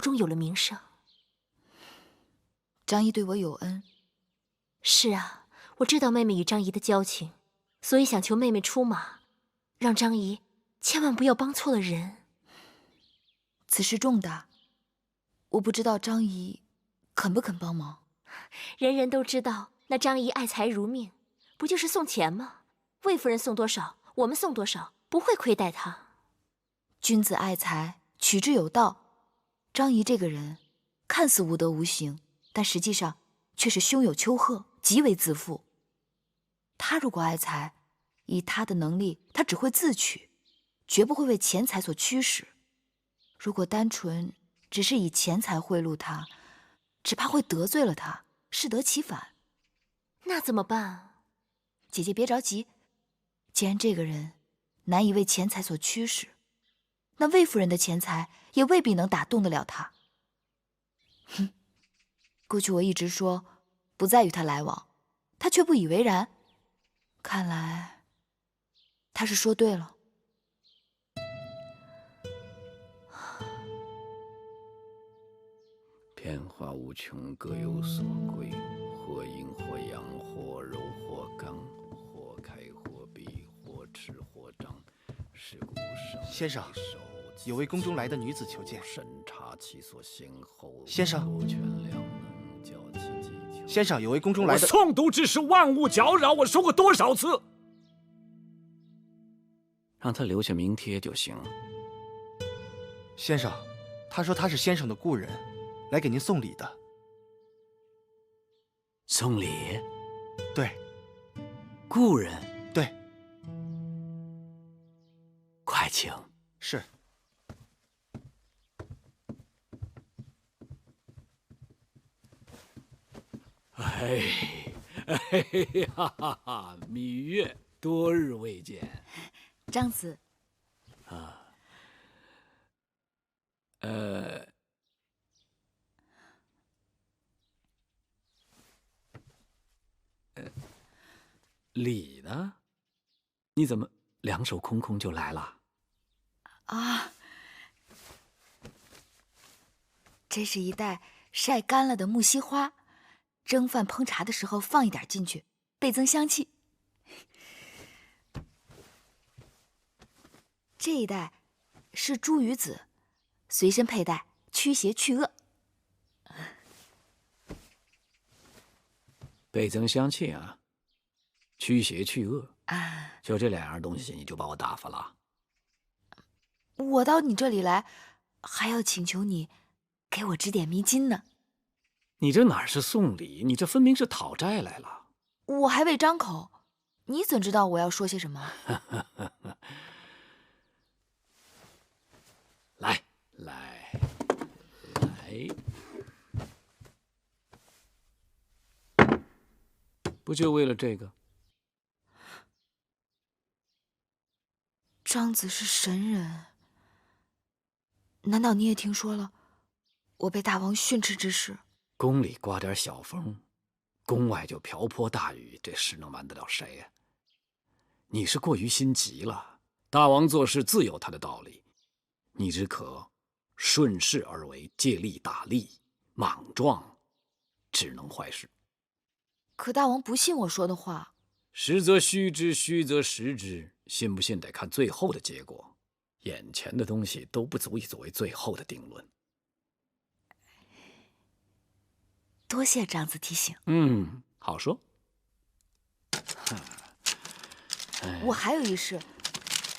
中有了名聲。张姨对我有恩。是啊，我知道妹妹与张姨的交情，所以想求妹妹出马，让张姨千万不要帮错了人。此事重大，我不知道张姨肯不肯帮忙。人人都知道，那张姨爱财如命，不就是送錢嗎？魏夫人送多少，我們送多少，不會虧待她。君子愛財，取之有道。張姨這個人，看似無德無行，但實際上卻是胸有丘壑，極為自負。她如果愛財，以她的能力，她只會自取，絕不會為錢財所驅使。如果單純只是以錢財賄賂她，只怕會得罪了她，適得其反。那怎麼辦？姐姐別着急，既然這個人難以為錢財所驅使，那魏夫人的錢財也未必能打動得了她。哼，過去我一直說不再與她來往，她卻不以為然。看來她是說對了。變化無窮，各有所歸，或陰或陽，或柔或剛，或開或閉，或赤或張。是故先生，有位宮中來的女子求見。審查其所先後。先生，先生，有位宮中來的。我诵读之事萬物攪擾，我說過多少次？讓他留下名帖就行。先生，他說他是先生的故人，來給您送禮的。送禮？對。故人？對。快請。是。哎哈哈哈！芈月，多日未見。張子。啊。禮呢？你怎麼兩手空空就來了？啊，這是一袋曬乾了的木樨花，蒸飯烹茶的時候放一點進去，倍增香氣。這一袋是茱萸子，隨身佩戴，驅邪去惡。倍增香氣啊，驅邪去惡啊，就這兩樣東西你就把我打發了？我到你這裡來，還要請求你給我指點迷津呢。你這哪是送禮，你這分明是討債來了。我還未張口，你怎知道我要說些什麼？來，不就為了這個？張子是神人，難道你也聽說了我被大王訓斥之事？宮裡颳點小風，宮外就瓢潑大雨，這事能瞞得了誰呀？你是過於心急了。大王做事自有他的道理，你只可順勢而為，借力打力，莽撞只能壞事。可大王不信我說的話。實則虛之，虛則實之，信不信得看最後的結果。眼前的東西都不足以作為最後的定論。多謝張子提醒。好說。我還有一事，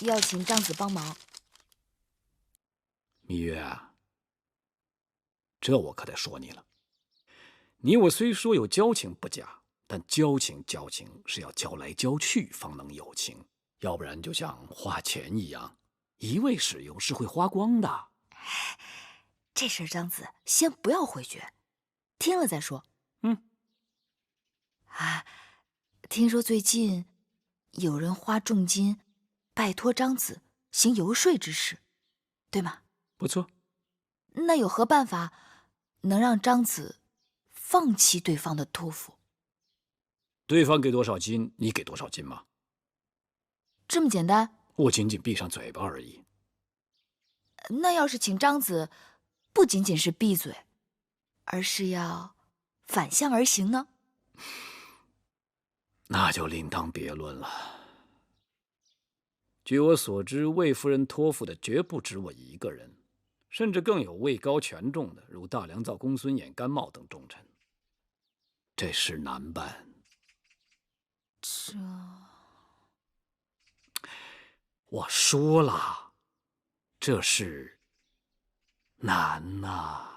要請張子幫忙。芈月啊，這我可得說你了。你我雖說有交情不假，但交情是要交來交去方能有情，要不然就像花錢一樣，一味使用是會花光的。這事張子先不要回絕，聽了再說。聽說最近有人花重金拜託張子行遊說之事，對嗎？不錯。那有何辦法能讓張子放棄對方的托付？對方給多少金，你給多少金嗎？這麼簡單？我僅僅閉上嘴巴而已。那要是請張子不僅僅是閉嘴，而是要反向而行呢？那就另當別論了。據我所知，魏夫人托付的絕不止我一個人，甚至更有位高權重的，如大良造公孙衍、甘茂等重臣。這事難辦。這……我說了，這事難吶。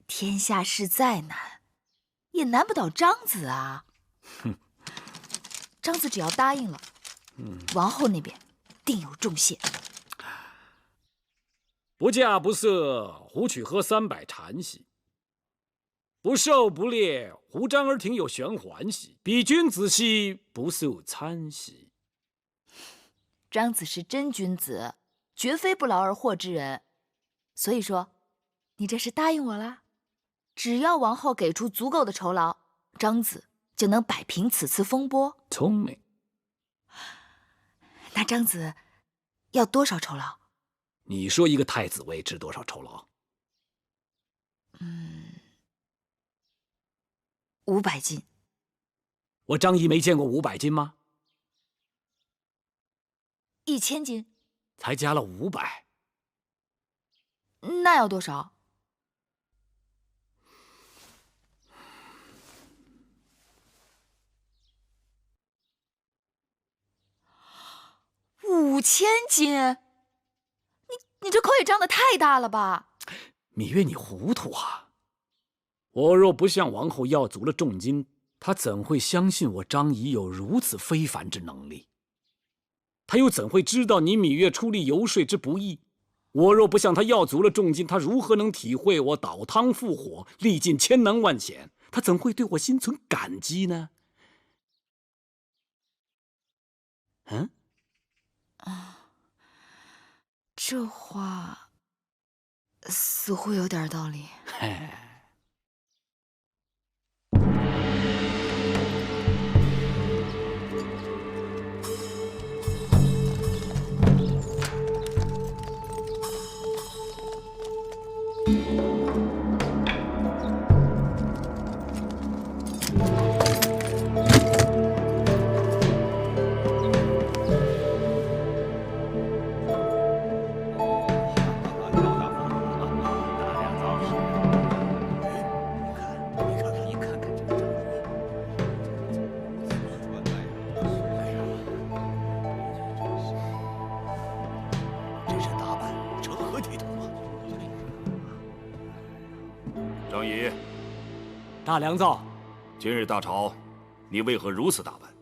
天下事再難，也難不倒張子啊。哼，張子只要答應了，王後那邊定有重謝。不嫁不色，胡曲喝300禪兮；不狩不獵，胡張兒庭有玄環兮。比君子兮，不素餐兮。张子是真君子，絕非不勞而獲之人。所以說，你這是答應我啦？只要王后給出足夠的酬勞，張子就能擺平此次風波。聰明。那張子要多少酬勞？你說一個太子妃值多少酬勞？500斤。我張儀沒見過500斤嗎？1000斤。才加了500。那要多少？5000斤。你这口也张得太大了吧？芈月，你糊涂啊！我若不向王后要足了重金，她怎會相信我張儀有如此非凡之能力？她又怎會知道你芈月出力游說之不易？我若不向她要足了重金，她如何能體會我倒湯覆火，歷盡千難萬險？她怎會對我心存感激呢？嗯？這話似乎有點道理。张儀，大良造，今日大朝，你為何如此打扮？